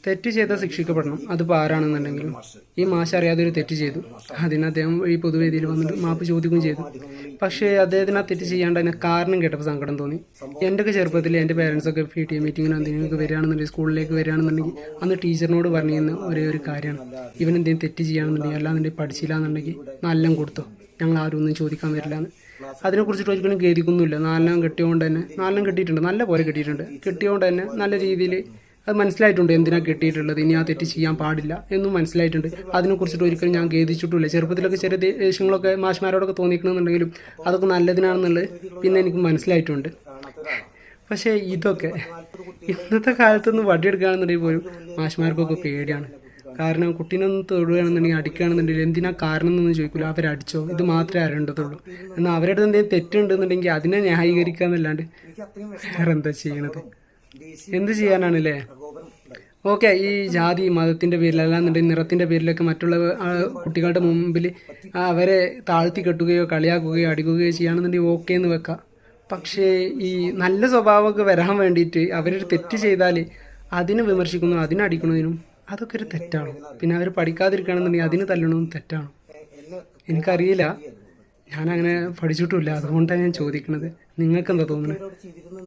തെറ്റ് ചെയ്താൽ ശിക്ഷിക്കപ്പെടണം. അതിപ്പോൾ ആരാണെന്നുണ്ടെങ്കിലും. ഈ മാഷ് അറിയാതെ ഒരു തെറ്റ് ചെയ്തു. അതിന് അദ്ദേഹം ഈ പൊതുവേദിയിൽ വന്നിട്ട് മാപ്പ് ചോദിക്കുകയും ചെയ്തു. പക്ഷേ അദ്ദേഹത്തിന് ആ തെറ്റ് ചെയ്യാണ്ട് അതിനെ കാരണം കേട്ടപ്പോൾ സങ്കടം തോന്നി. എൻ്റെയൊക്കെ ചെറുപ്പത്തിൽ എൻ്റെ പേരൻസൊക്കെ PTA മീറ്റിങ്ങിനോ എന്തെങ്കിലുമൊക്കെ വരികയാണെന്നുണ്ടെങ്കിൽ, സ്കൂളിലേക്ക് വരികയാണെന്നുണ്ടെങ്കിൽ അന്ന് ടീച്ചറിനോട് പറഞ്ഞിരുന്ന ഒരേ ഒരു കാര്യമാണ്, ഇവൻ എന്തെങ്കിലും തെറ്റ് ചെയ്യുകയാണെന്നുണ്ടെങ്കിൽ അല്ലാന്നുണ്ടെങ്കിൽ പഠിച്ചില്ല എന്നുണ്ടെങ്കിൽ നല്ല കൊടുത്തോ, ഞങ്ങൾ ആരും ഒന്നും ചോദിക്കാൻ വരില്ല എന്ന്. അതിനെക്കുറിച്ചിട്ട് ഒരിക്കലും ഖേദിക്കുന്നില്ല. 4 കെട്ടിയോണ്ട് തന്നെ 4 കെട്ടിയിട്ടുണ്ട്, നല്ല പോലെ കെട്ടിയിട്ടുണ്ട്. കെട്ടിയോണ്ട് തന്നെ നല്ല രീതിയിൽ അത് മനസ്സിലായിട്ടുണ്ട് എന്തിനാണ് കെട്ടിയിട്ടുള്ളത്, ഇനി ആ തെറ്റ് ചെയ്യാൻ പാടില്ല എന്നും മനസ്സിലായിട്ടുണ്ട്. അതിനെക്കുറിച്ചിട്ട് ഒരിക്കലും ഞാൻ ഖേദിച്ചിട്ടില്ല. ചെറുപ്പത്തിലൊക്കെ ചെറിയ ദേഷ്യങ്ങളൊക്കെ മാഷ്മാരോടൊക്കെ തോന്നിക്കണമെന്നുണ്ടെങ്കിലും അതൊക്കെ നല്ലതിനാണെന്നുള്ളത് പിന്നെ എനിക്ക് മനസ്സിലായിട്ടുണ്ട്. പക്ഷേ ഇതൊക്കെ ഇന്നത്തെ കാലത്തൊന്ന് വടിയെടുക്കുകയാണെന്നുണ്ടെങ്കിൽ പോലും മാഷ്മാർക്കൊക്കെ പേടിയാണ്. കാരണം കുട്ടീനൊന്ന് തൊടുകയാണെന്നുണ്ടെങ്കിൽ, അടിക്കുകയാണെന്നുണ്ടെങ്കിൽ എന്തിനാ കാരണം എന്നൊന്നും ചോദിക്കില്ല, അവരടിച്ചോ, ഇത് മാത്രമേ അറിയേണ്ടതുള്ളൂ. എന്നാൽ അവരുടെ എന്തെങ്കിലും തെറ്റുണ്ടെന്നുണ്ടെങ്കിൽ അതിനെ ന്യായീകരിക്കുക എന്നല്ലാണ്ട് വേറെ എന്താ ചെയ്യണത്? എന്ത് ചെയ്യാനാണല്ലേ? ഓക്കെ, ഈ ജാതി മതത്തിൻ്റെ പേരിൽ അല്ലാന്നുണ്ടെങ്കിൽ നിറത്തിൻ്റെ പേരിലൊക്കെ മറ്റുള്ള കുട്ടികളുടെ മുമ്പിൽ അവരെ താഴ്ത്തി കെട്ടുകയോ കളിയാക്കുകയോ അടിക്കുകയോ ചെയ്യുകയാണെന്നുണ്ടെങ്കിൽ ഓക്കെ എന്ന് വെക്കാം. പക്ഷേ ഈ നല്ല സ്വഭാവമൊക്കെ വരാൻ വേണ്ടിയിട്ട് അവരൊരു തെറ്റ് ചെയ്താൽ അതിനെ വിമർശിക്കുന്നു, അതിനടിക്കുന്നതിനും അതൊക്കെ ഒരു തെറ്റാണ്. പിന്നെ അവർ പഠിക്കാതിരിക്കുകയാണെന്നുണ്ടെങ്കിൽ അതിന് തല്ലണതും തെറ്റാണ്. എനിക്കറിയില്ല, ഞാനങ്ങനെ പഠിച്ചിട്ടുമില്ല, അതുകൊണ്ടാണ് ഞാൻ ചോദിക്കുന്നത്. നിങ്ങൾക്ക് എന്താ തോന്നുന്നത്?